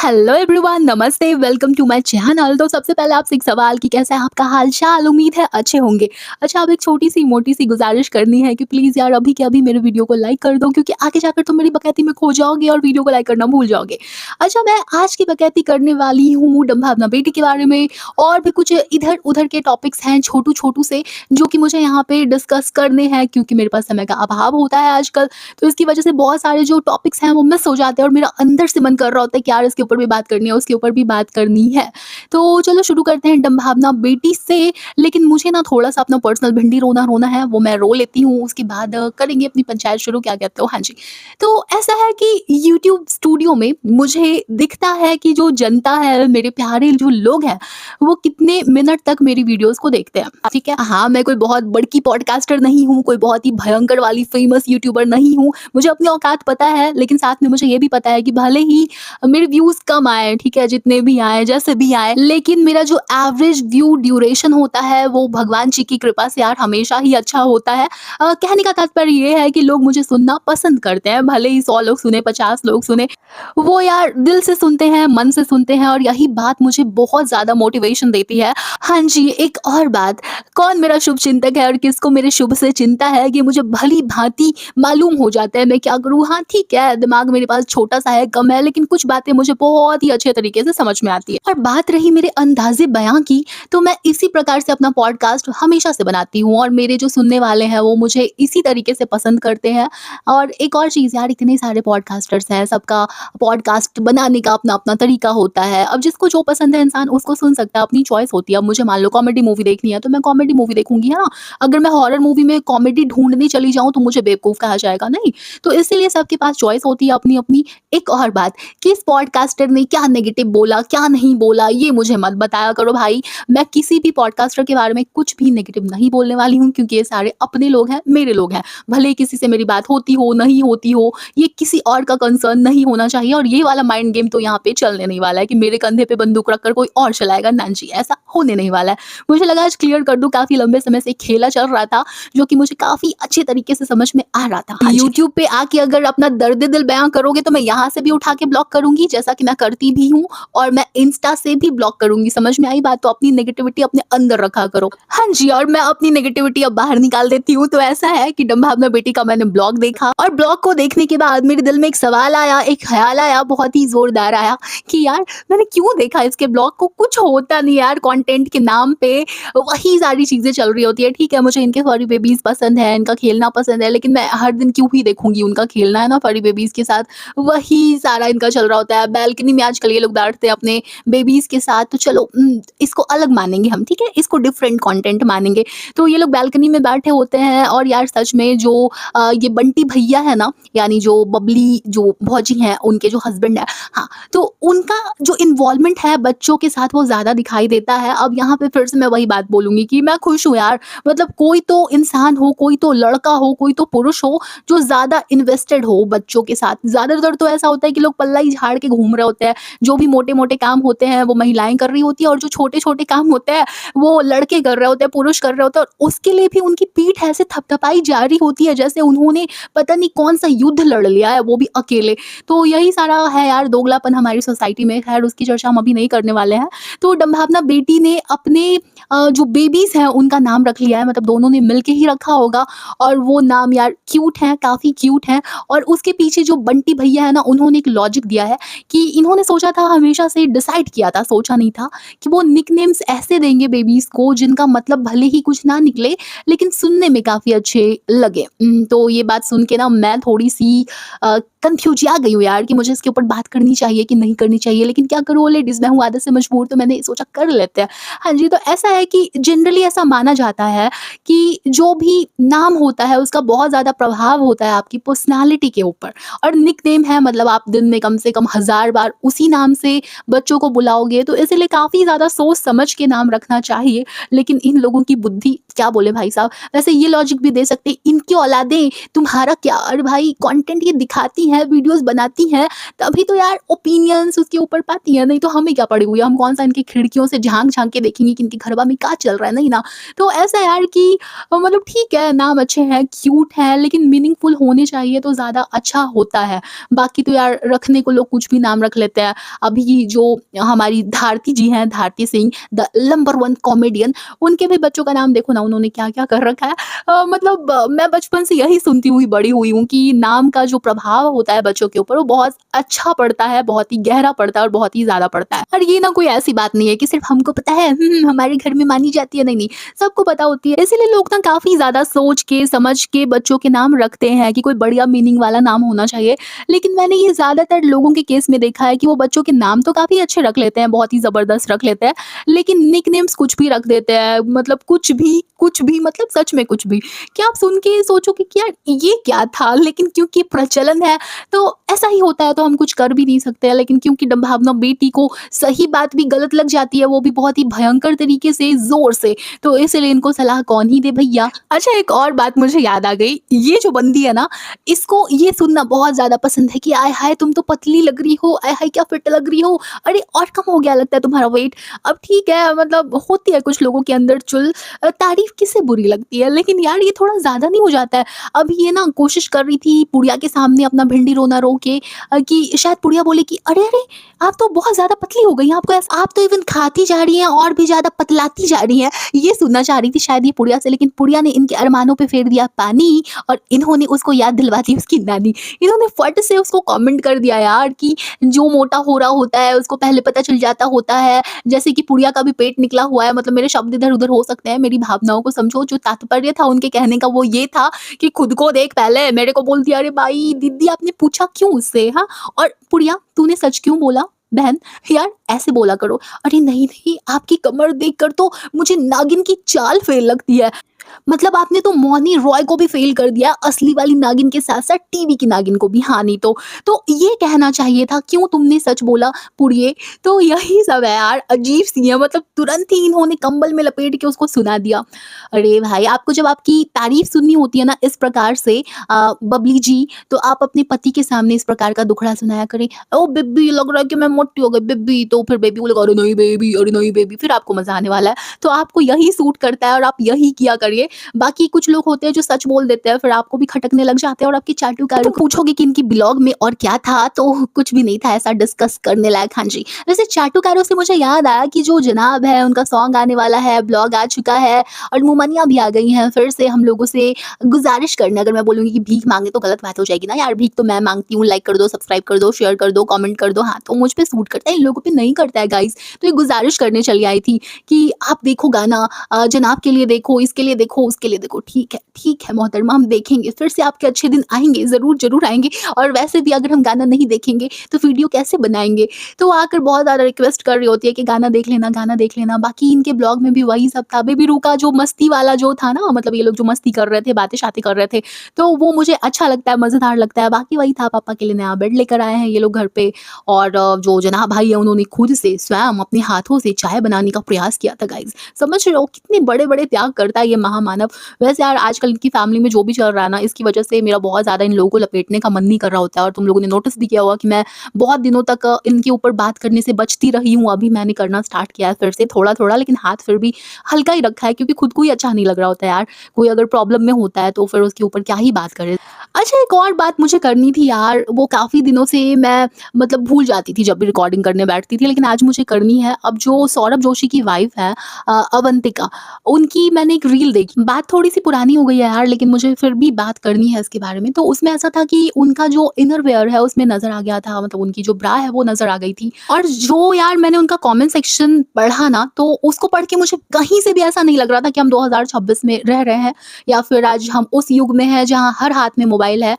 Hello everyone, नमस्ते, welcome to my channel. तो सबसे पहले आपसे एक सवाल कि कैसा है आपका हाल-चाल? उम्मीद है अच्छे होंगे। अच्छा, अब एक छोटी-सी मोटी-सी गुज़ारिश करनी है कि प्लीज़ यार अभी के अभी मेरे वीडियो को लाइक कर दो, क्योंकि आगे जाकर तुम मेरी बकैती में खो जाओगे और वीडियो को लाइक करना भूल जाओगे। अच्छा, मैं आज की बकैती करने वाली हूँ डम्भावना बेटी के बारे में, और भी कुछ इधर-उधर के टॉपिक्स हैं छोटू-छोटू से, जो कि मुझे यहाँ पे डिस्कस करने हैं, क्योंकि मेरे पास समय का अभाव होता है आजकल। तो इसकी वजह से बहुत सारे जो टॉपिक्स हैं वो मिस हो जाते हैं, और मेरा अंदर से मन कर रहा होता है कि यार इसके ऊपर भी बात करनी है, उसके ऊपर भी बात करनी है। तो चलो शुरू करते हैं डम्भावना बेटी से। लेकिन मुझे ना थोड़ा-सा अपना पर्सनल भिंडी रोना है, वो मैं रो लेती हूँ, उसके बाद करेंगे अपनी पंचायत शुरू, क्या कहते हो? हाँ जी। तो ऐसा है कि यूट्यूब स्टूडियो में मुझे दिखता है कि जो जनता है, मेरे प्यारे जो लोग हैं, वो कितने मिनट तक मेरी वीडियोज़ को देखते हैं, ठीक है? हाँ, मैं कोई बहुत बड़की पॉडकास्टर नहीं हूँ, कोई बहुत ही भयंकर वाली फेमस यूट्यूबर नहीं हूँ। मुझे अपनी औकात पता है, लेकिन साथ में मुझे ये भी पता है कि भले ही मेरे व्यूज़ कम आए, ठीक है? जितने भी आए, जैसे भी आए, लेकिन मेरा जो एवरेज व्यू ड्यूरेशन होता है, वो भगवान जी की कृपा से यार हमेशा ही अच्छा होता है। कहने का तात्पर्य ये है कि लोग मुझे सुनना पसंद करते हैं, भले ही 100 लोग सुने, 50 लोग सुने, वो यार दिल से सुनते हैं, मन से सुनते हैं, और यही बात मुझे बहुत ज़्यादा मोटिवेशन देती है। हाँ जी, एक और बात, कौन मेरा शुभ चिंतक है और किसको मेरे शुभ से चिंता है, ये मुझे भली-भाँति मालूम हो जाता है। मैं क्या करूँ? हाँ, ठीक है, दिमाग मेरे पास छोटा-सा है, कम है, लेकिन कुछ बातें मुझे बहुत ही अच्छे तरीके से समझ में आती है। और बात रही मेरे अंदाज़े बयाँ की, तो मैं इसी प्रकार से अपना पॉडकास्ट हमेशा से बनाती हूँ, और मेरे जो सुनने वाले हैं, वो मुझे इसी तरीके से पसंद करते हैं। और एक और चीज़ यार, इतने सारे पॉडकास्टर्स हैं, सबका पॉडकास्ट बनाने का अपना-अपना तरीका होता है। अब जिसको जो पसंद है इंसान उसको सुन सकता है, अपनी चॉइस होती है। अब मुझे मान लो कॉमेडी मूवी देखनी है, तो मैं कॉमेडी मूवी देखूँगी, है ना? अगर मैं हॉरर मूवी में कॉमेडी ढूँढने चली जाऊँ, तो मुझे बेवकूफ़ कहा जाएगा, नहीं। तो इसीलिए सबके पास चॉइस होती है अपनी-अपनी। एक और बात, किस पॉडकास्टर ने क्या नेगेटिव बोला, क्या नहीं बोला, ये मुझे मत बताया करो भाई। मैं किसी भी पॉडकास्टर के बारे में कुछ भी नेगेटिव नहीं बोलने वाली हूँ, क्योंकि ये सारे अपने लोग हैं, मेरे लोग हैं। भले ही किसी से मेरी बात होती हो, नहीं होती हो, ये किसी और का कंसर्न नहीं होना चाहिए, और ये वाला माइंड गेम तो यहाँ पे चलने नहीं वाला है कि मेरे कंधे पे बंदूक रखकर कोई और चलाएगा, ना जी, ऐसा होने नहीं वाला है। मुझे लगा आज क्लियर कर दूँ, काफ़ी लंबे समय से खेला चल रहा था, जो कि मुझे काफ़ी अच्छे तरीके से समझ में आ रहा था। हाँ जी। यूट्यूब पे आके अगर अपना दर्द दिल बयाँ करोगे, तो मैं यहाँ से भी उठा के ब्लॉक करूँगी, जैसा कि मैं करती भी हूँ, और मैं इंस्टा से भी ब्लॉक करूँगी। समझ में आई बात? तो अपनी नेगेटिविटी अपने अंदर रखा करो। हाँ जी, और मैं अपनी नेगेटिविटी अब बाहर निकाल देती हूँ। तो ऐसा है कि डम्भावना बेटी का मैंने ब्लॉग देखा, और ब्लॉग को देखने के बाद मेरे दिल में एक सवाल आया, एक ख़्याल आया, बहुत ही ज़ोरदार आया कि यार मैंने क्यों देखा इसके ब्लॉग को? कुछ होता नहीं यार, कंटेंट के नाम पे वही सारी चीज़ें चल रही होती है। ठीक है, मुझे इनके फर्री बेबीज़ पसंद है, इनका खेलना पसंद है, लेकिन मैं हर दिन क्यों ही देखूँगी उनका खेलना, है ना, फर्री बेबीज़ के साथ। वही सारा इनका चल रहा होता है। बालकनी में आजकल ये लोग बैठते हैं अपने बेबीज़ के साथ, तो चलो इसको अलग मानेंगे हम, ठीक है? इसको डिफरेंट कंटेंट मानेंगे। तो ये लोग बालकनी में बैठे होते हैं, और यार सच में जो ये बंटी भैया है ना, यानी जो बबली जो भौजी हैं, उनके जो हस्बैंड है, हाँ, तो उनका जो इन्वॉल्वमेंट है बच्चों के साथ, वो ज़्यादा दिखाई देता है। अब यहाँ पे फिर से मैं वही बात बोलूँगी कि मैं खुश हूँ यार, मतलब कोई तो इंसान हो, कोई तो लड़का हो, कोई तो पुरुष हो, जो ज़्यादा इन्वेस्टेड हो बच्चों के साथ। ज़्यादातर तो ऐसा होता है कि लोग पल्ला ही झाड़ के घूम रहे होते हैं। जो भी मोटे-मोटे काम होते हैं, वो महिलाएँ कर रही होती हैं, और जो छोटे-छोटे काम होते हैं, वो लड़के कर रहे होते हैं, पुरुष कर रहे होते हैं, और उसके लिए भी उनकी पीठ ऐसे थपथपाई जा रही होती है, जैसे उन्होंने पता नहीं कौन-सा युद्ध लड़ लिया है, वो भी अकेले। तो यही सारा है यार दोगलापन हमारी सोसाइटी में, खैर उसकी चर्चा हम अभी नहीं करने वाले हैं। तो डम्भावना बेटी ने अपने जो बेबीज़ हैं उनका नाम रख लिया है, मतलब दोनों ने मिलके ही रखा होगा, और वो नाम यार क्यूट हैं, काफ़ी क्यूट हैं। और उसके पीछे जो बंटी भैया है ना, उन्होंने एक लॉजिक दिया है कि इन्होंने सोचा था, हमेशा से डिसाइड किया था, सोचा नहीं था कि वो निकनेम्स ऐसे देंगे बेबीज़ को जिनका मतलब भले ही कुछ ना निकले, लेकिन सुनने में काफ़ी अच्छे लगे। तो ये बात सुन के ना मैं थोड़ी-सी कन्फ्यूजिया गई हूँ यार, कि मुझे इसके ऊपर बात करनी चाहिए कि नहीं करनी चाहिए, लेकिन क्या करूँ, लेडीज़ मैं हूँ, आदत से मजबूर, तो मैंने सोचा कर लेते हैं। हाँ जी, तो ऐसा है कि जनरली ऐसा माना जाता है कि जो भी नाम होता है, उसका बहुत ज़्यादा प्रभाव होता है आपकी पर्सनैलिटी के ऊपर। और निकनेम है, मतलब आप दिन में कम से कम 1000 बार उसी नाम से बच्चों को बुलाओगे, तो इसीलिए काफ़ी ज़्यादा सोच समझ के नाम रखना चाहिए। लेकिन इन लोगों की बुद्धि क्या बोले भाई साहब। वैसे ये लॉजिक भी दे सकते हैं, इनकी औलादें तुम्हारा क्या, अरे भाई कंटेंट ये दिखाती हैं, वीडियोस बनाती हैं, तभी तो यार ओपिनियंस उसके ऊपर पाती हैं, नहीं तो हमें क्या पड़ी हुई है, हम कौन सा इनकी खिड़कियों से झांक-झांक के देखेंगे कि इनके घरवा में क्या चल रहा है, नहीं ना। तो ऐसा है यार कि मतलब ठीक है, नाम अच्छे हैं, क्यूट हैं, लेकिन मीनिंगफुल होने चाहिए तो ज़्यादा अच्छा होता है। बाकी तो यार रखने को लोग कुछ भी नाम रख रख लेते हैं। अभी जो हमारी भारती जी हैं, Bharti Singh the number 1 comedian, उनके भी बच्चों का नाम देखो ना उन्होंने क्या-क्या कर रखा है। मतलब मैं बचपन से यही सुनती हुई बड़ी हुई हूँ कि नाम का जो प्रभाव होता है बच्चों के ऊपर वो बहुत अच्छा पड़ता है, बहुत ही गहरा पड़ता है और बहुत ही ज़्यादा पड़ता है। और ये ना कोई ऐसी बात नहीं है कि सिर्फ़ हमको पता है, हमारे घर में मानी जाती है, नहीं-नहीं, सबको पता होती है। इसीलिए लोग ना काफ़ी ज़्यादा सोच के, समझ के बच्चों के नाम रखते हैं कि कोई बढ़िया मीनिंग वाला नाम होना चाहिए। लेकिन मैंने ये ज़्यादातर लोगों के केस में देखा है कि वो बच्चों के नाम तो काफ़ी अच्छे रख लेते हैं, बहुत ही ज़बरदस्त रख लेते हैं, लेकिन निकनेम्स कुछ भी रख देते हैं, मतलब कुछ भी मतलब सच में कुछ भी। कि आप सुन के सोचोगे कि यार ये क्या था? लेकिन क्योंकि प्रचलन है तो ऐसा ही होता है, तो हम कुछ कर भी नहीं सकते हैं। लेकिन क्योंकि डम्भावना बेटी को सही बात भी गलत लग जाती है, वो भी बहुत ही भयंकर तरीके से, ज़ोर से, तो इसलिए इनको सलाह कौन ही दे भैया। अच्छा, एक और बात मुझे याद आ गई, ये जो बंदी है ना, इसको ये सुनना बहुत ज़्यादा पसंद है कि आय हाय तुम तो पतली लग रही हो, आय हाय क्या फिट लग रही हो, अरे और कम हो गया लगता है तुम्हारा वेट। अब ठीक है, मतलब होती है कुछ लोगों के अंदर चुल, तारीफ़ किसे बुरी लगती है, लेकिन यार ये थोड़ा ज़्यादा नहीं हो जाता है? अब ये ना कोशिश कर रही थी पुड़िया के सामने अपना भिंडी रोना रो के, कि शायद पुड़िया बोले कि अरे, अरे! आप तो बहुत ज़्यादा पतली हो गई हैं, आपको ऐसा आप तो इवन खाती जा रही हैं और भी ज़्यादा पतलाती जा रही हैं। ये सुनना चाह रही थी शायद ये पुड़िया से, लेकिन पुड़िया ने इनके अरमानों पे फेर दिया पानी और इन्होंने उसको याद दिलवा दी उसकी नानी। इन्होंने फट से उसको कमेंट कर दिया यार कि जो मोटा हो रहा होता है उसको पहले पता चल जाता होता है, जैसे कि पुड़िया का भी पेट निकला हुआ है। मतलब मेरे शब्द इधर-उधर हो सकते हैं, मेरी भावनाओं को समझो। जो तात्पर्य था उनके कहने का वो ये था कि खुद को देख पहले। मेरे को बोल दिया, अरे भाई दीदी आपने पूछा क्यों उससे, हाँ? और पुड़िया तूने सच क्यों बोला बहन? यार ऐसे बोला करो। अरे नहीं, नहीं, आपकी कमर देखकर तो मुझे नागिन की चाल फेल लगती है। मतलब आपने तो मौनी रॉय को भी फेल कर दिया, असली वाली नागिन के साथ-साथ टीवी की नागिन को भी, हाँ नहीं तो। तो ये कहना चाहिए था, क्यों तुमने सच बोला पुड़िये? तो यही सब है यार, अजीब-सी है, मतलब तुरंत ही इन्होंने कंबल में लपेट के उसको सुना दिया। अरे भाई, आपको जब आपकी तारीफ़ सुननी होती है ना इस प्रकार से, बबली जी, तो आप अपने पति के सामने इस प्रकार का दुखड़ा सुनाया करें। "ओह बेबी लग रहा है कि मैं मोटी हो गई बेबी", तो फिर बेबी बोलेगा, "अरे नहीं बेबी, अरे नहीं बेबी", फिर आपको मज़ा आने वाला है। तो आपको यही सूट करता है और आप यही किया करिए। बाकी कुछ लोग होते हैं जो सच बोल देते हैं, फिर आपको भी खटकने लग जाते हैं और आपकी चाटुकारों को पूछोगे कि इनकी ब्लॉग में और क्या था, तो कुछ भी नहीं था ऐसा डिस्कस करने लायक। हाँ जी, वैसे चाटुकारों से मुझे याद आया कि जो जनाब है उनका सॉन्ग आने वाला है, ब्लॉग आ चुका है और मुमनिया भी आ गई हैं फिर से हम लोगों से गुज़ारिश करने। अगर मैं बोलूँगी कि भीख माँगे तो गलत बात हो जाएगी ना यार, भीख तो मैं माँगती हूँ, लाइक कर दो, सब्सक्राइब कर दो, शेयर कर दो, कमेंट कर दो। हाँ, तो मुझ पे सूट करता है, इन लोगों पे नहीं करता है गाइज़। तो ये गुज़ारिश करने चली आई थी कि आप देखो गाना, जनाब के लिए देखो, इसके लिए देखो, उसके लिए देखो। ठीक है मोहतरमा, हम देखेंगे, फिर से आपके अच्छे दिन आएँगे, ज़रूर आएँगे। और वैसे भी अगर हम गाना नहीं देखेंगे तो वीडियो कैसे बनाएँगे? तो आकर बहुत ज़्यादा रिक्वेस्ट कर रही होती है कि गाना देख लेना, गाना देख लेना। बाकी इनके ब्लॉग में भी वही सब था, बेबी रू का जो मस्ती वाला जो था ना, मतलब ये लोग जो मस्ती कर रहे थे, बातें-शातें कर रहे थे, तो वो मुझे अच्छा लगता है, मज़ेदार लगता है। बाकी वही था, पापा के लिए नया बेड लेकर आए हैं ये लोग घर पे, और जो जनाब भाई है उन्होंने खुद से स्वयं अपने हाथों से चाय बनाने का प्रयास किया था गाइज़। समझ रहे हो कितने बड़े-बड़े त्याग करता है ये महामानव। वैसे यार आजकल इनकी फैमिली में जो भी चल रहा है ना, इसकी वजह से मेरा बहुत ज़्यादा इन लोगों को लपेटने का मन नहीं कर रहा होता है। और तुम लोगों ने नोटिस भी किया होगा कि मैं बहुत दिनों तक इनके ऊपर बात करने से बचती रही हूँ। अभी मैंने करना स्टार्ट किया है फिर से थोड़ा-थोड़ा, लेकिन हाथ फिर भी हल्का ही रखा है, क्योंकि खुद को ही अच्छा नहीं लग रहा होता है यार। कोई अगर प्रॉब्लम में होता है तो फिर उसके ऊपर क्या ही बात करें। अच्छा, एक और बात मुझे करनी थी यार, वो काफ़ी दिनों से मैं मतलब भूल जाती थी जब भी रिकॉर्डिंग करने बैठती थी, लेकिन आज मुझे करनी है। अब जो सौरभ जोशी की वाइफ़ है, अवंतिका, उनकी मैंने एक रील देखी। बात थोड़ी-सी पुरानी हो गई है यार, लेकिन मुझे फिर भी बात करनी है इसके बारे में। तो उसमें ऐसा था कि उनका जो इनर वियर है उसमें नज़र आ गया था, मतलब उनकी जो ब्रा है वो नज़र आ गई थी। और जो यार मैंने उनका कमेंट सेक्शन पढ़ा ना, तो उसको पढ़ के मुझे कहीं से भी ऐसा नहीं लग रहा था कि हम 2026 में रह रहे हैं, या फिर आज हम उस युग में हैं जहाँ हर हाथ में मोबाइल है।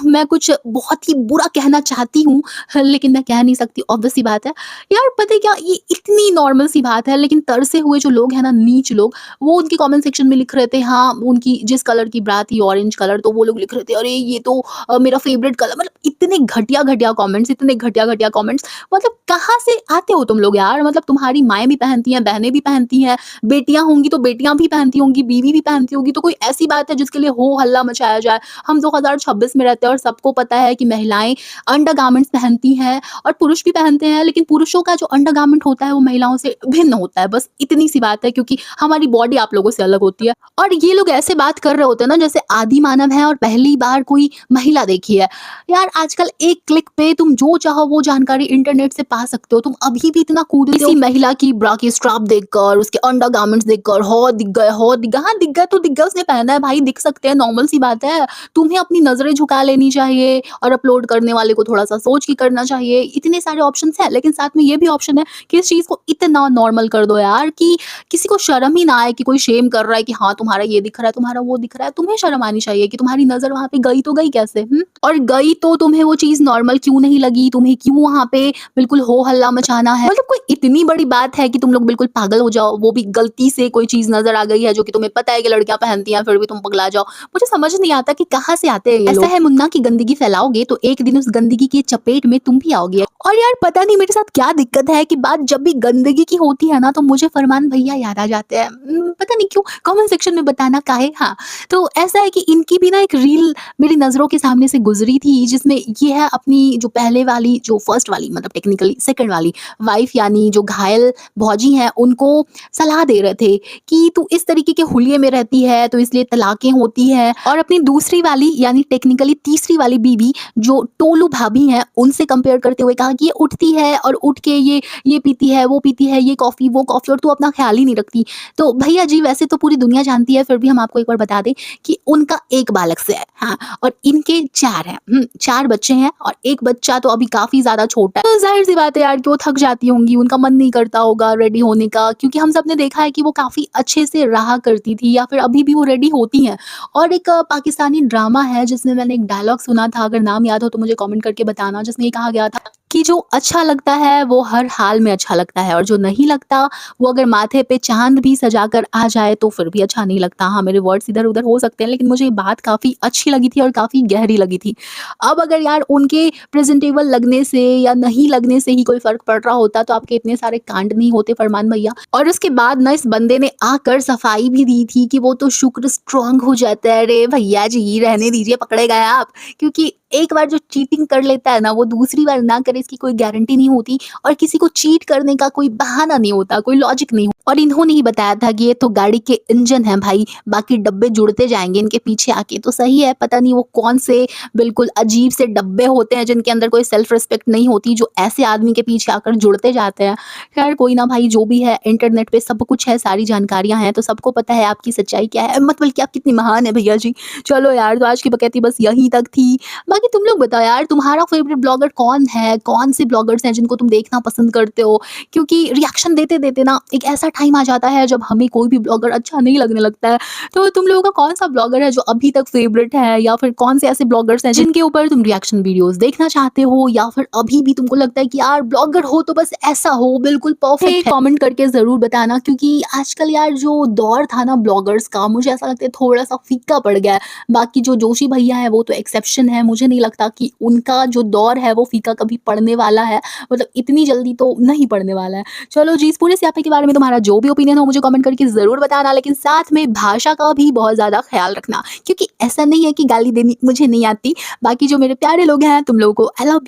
मैं कुछ बहुत ही बुरा कहना चाहती हूँ, लेकिन मैं कह नहीं सकती, ऑब्वियस सी बात है। यार पता है क्या, ये इतनी नॉर्मल सी बात है, लेकिन तरसे हुए जो लोग हैं ना, नीच लोग, वो उनके कमेंट सेक्शन में लिख रहे थे, हाँ, उनकी जिस कलर की ब्रा थी ऑरेंज कलर, तो वो लोग लिख रहे थे, अरे ये तो मेरा फेवरेट कलर। मतलब इतने घटिया-घटिया कमेंट्स, इतने घटिया-घटिया कमेंट्स, मतलब कहाँ से आते हो तुम लोग यार? मतलब तुम्हारी माएँ भी पहनती हैं, बहनें भी पहनती हैं, बेटियाँ होंगी तो बेटियाँ भी पहनती होंगी, बीवी भी पहनती होगी, तो कोई ऐसी बात है जिसके लिए हो हल्ला मचाया जाए? हम 2026 में रहते हैं और सबको पता है कि महिलाएँ अंडरगारमेंट्स पहनती हैं और पुरुष भी पहनते हैं, लेकिन पुरुषों का जो अंडरगारमेंट होता है वो महिलाओं से भिन्न होता है। बस इतनी सी बात है, क्योंकि हमारी बॉडी आप लोगों से अलग होती है। और ये लोग ऐसे बात कर रहे होते हैं ना जैसे आदि मानव है और पहली बार कोई महिला देखी है। यार आजकल एक क्लिक पे तुम जो चाहो वो जानकारी इंटरनेट से पा सकते हो। तुम अभी भी इतना कूदते हो किसी महिला की ब्रा की स्ट्रैप देखकर, उसके अंडरगारमेंट्स देखकर, हो दिख गए, हो दिख गए। हाँ, दिख गए तो दिख गए, उसने पहना है भाई, दिख सकते हैं, नॉर्मल सी बात है। तुम्हें अपनी नज़रें झुका लेनी चाहिए और अपलोड करने वाले को थोड़ा-सा सोच के करना चाहिए। इतने सारे ऑप्शंस हैं, लेकिन साथ में ये भी ऑप्शन है कि इस चीज़ को इतना नॉर्मल कर दो यार कि किसी को शर्म ही ना आए कि कोई शेम कर रहा है कि हाँ, तुम्हारा ये दिख रहा है, तुम्हारा वो दिख रहा है। तुम्हें शर्म आनी चाहिए कि तुम्हारी नज़र वहाँ पे गई तो गई कैसे? और गई तो तुम्हें वो चीज़ नॉर्मल क्यों नहीं लगी? तुम्हें क्यों वहाँ पे बिल्कुल हो हल्ला मचाना है? मतलब कोई इतनी बड़ी बात है कि तुम लोग बिल्कुल पागल हो जाओ, वो भी गलती से कोई चीज़ नज़र आ गई है जो कि तुम्हें पता है कि लड़कियाँ पहनती हैं, फिर भी तुम पगला जाओ। मुझे समझ नहीं आता कि कहाँ से आते हैं ये लोग। ऐसा है मुन्ना कि गंदगी फैलाओगे तो एक दिन उस गंदगी की चपेट में तुम भी आओगे। और यार पता नहीं मेरे साथ क्या दिक्कत है कि बात जब भी गंदगी की होती है ना तो मुझे फरमान भैया याद आ जाते हैं। पता नहीं क्यों, कमेंट सेक्शन में बताना काहे। हाँ, तो ऐसा है कि इनकी भी ना एक रील मेरी नज़रों के सामने से गुजरी थी, जिसमें ये है अपनी जो पहले वाली, जो फर्स्ट वाली, मतलब टेक्निकली सेकंड वाली वाइफ यानी जो घायल भौजी हैं, उनको सलाह दे रहे थे कि तू इस तरीके के हुलिये में रहती है तो इसलिए तलाकें होती है। और अपनी दूसरी वाली यानी टेक्निकली तीसरी वाली बीवी जो टोलू भाभी हैं, उनसे कंपेयर करते हुए कहा कि ये उठती है और उठ के ये पीती है, वो पीती है, ये कॉफ़ी वो कॉफ़ी, और तू अपना ख्याल ही नहीं रखती। तो भैया जी वैसे तो पूरी दुनिया जानती है, फिर भी हम आपको एक बार बता दें कि उनका एक बालक से है, हाँ, और इनके 4 हैं। 4 बच्चे हैं और एक बच्चा तो अभी काफ़ी ज़्यादा छोटा है। तो ज़ाहिर-सी बात है यार कि वो थक जाती होंगी, उनका मन नहीं करता होगा रेडी होने का, क्योंकि हम सबने देखा है कि वो काफ़ी अच्छे से रहा करती थी या फिर अभी भी वो रेडी होती हैं। और एक पाकिस्तानी ड्रामा है जिसमें मैंने एक डायलॉग सुना था, अगर नाम याद हो तो मुझे कमेंट करके बताना, जिसमें ये कहा गया था कि जो अच्छा लगता है वो हर हाल में अच्छा लगता है और जो नहीं लगता वो अगर माथे पे चाँद भी सजाकर आ जाए तो फिर भी अच्छा नहीं लगता। हाँ, मेरे वर्ड्स इधर-उधर हो सकते हैं, लेकिन मुझे ये बात काफ़ी अच्छी लगी थी और काफ़ी गहरी लगी थी। अब अगर यार उनके प्रेज़ेंटेबल लगने से या नहीं लगने से ही कोई फ़र्क पड़ रहा होता तो आपके इतने सारे कांड नहीं होते फरमान भैया। और उसके बाद ना इस बंदे ने आकर सफाई भी दी थी कि वो तो शुक्र स्ट्रॉन्ग हो जाता है। अरे भैया जी रहने दीजिए, पकड़े गए आप, क्योंकि एक बार जो चीटिंग कर लेता है ना वो दूसरी बार ना करे इसकी कोई गारंटी नहीं होती और किसी को चीट करने का कोई बहाना नहीं होता, कोई लॉजिक नहीं। और इन्होंने ही बताया था कि ये तो गाड़ी के इंजन है भाई, बाकी डब्बे जुड़ते जाएंगे इनके पीछे आके। तो सही है, पता नहीं वो कौन से बिल्कुल अजीब से डब्बे होते हैं जिनके अंदर कोई सेल्फ रिस्पेक्ट नहीं होती, जो ऐसे आदमी के पीछे आकर जुड़ते जाते हैं। खैर कोई ना भाई, जो भी है इंटरनेट पे सब कुछ है, सारी जानकारियां हैं, तो सबको पता है आपकी सच्चाई क्या है, मतलब कि आप कितनी महान है भैया जी। चलो यार, तो आज की बकैती बस यहीं तक थी। बाकी तुम लोग बताओ यार, तुम्हारा फेवरेट ब्लॉगर कौन है? कौन से ब्लॉगर्स हैं जिनको तुम देखना पसंद करते हो? क्योंकि रिएक्शन देते-देते ना एक ऐसा टाइम आ जाता है जब हमें कोई भी ब्लॉगर अच्छा नहीं लगने लगता है। तो तुम लोगों का कौन-सा ब्लॉगर है जो अभी तक फेवरेट है, या फिर कौन से ऐसे ब्लॉगर्स हैं जिनके ऊपर तुम रिएक्शन वीडियोज़ देखना चाहते हो, या फिर अभी भी तुमको लगता है कि यार ब्लॉगर हो तो बस ऐसा हो, बिल्कुल परफेक्ट है? कमेंट करके ज़रूर बताना, क्योंकि आजकल यार जो दौर था ना ब्लॉगर्स का, मुझे ऐसा लगता है थोड़ा-सा फीका पड़ गया है। बाकी जो जोशी भैया हैं वो तो एक्सेप्शन है, मुझे नहीं लगता कि उनका जो दौर है वो फीका कभी पड़ने वाला है, मतलब इतनी जल्दी तो नहीं पड़ने वाला है। चलो जी, इस पूरे स्यापे के बारे में तुम्हारा जो भी ओपिनियन हो मुझे कमेंट करके ज़रूर बताना, लेकिन साथ में भाषा का भी बहुत ज़्यादा ख्याल रखना, क्योंकि ऐसा नहीं है कि गाली देनी मुझे नहीं आती। बाकी जो मेरे प्यारे लोग हैं, तुम लोगों को आई लव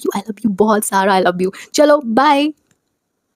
यू बहुत सारा आई लव यू। चलो बाय।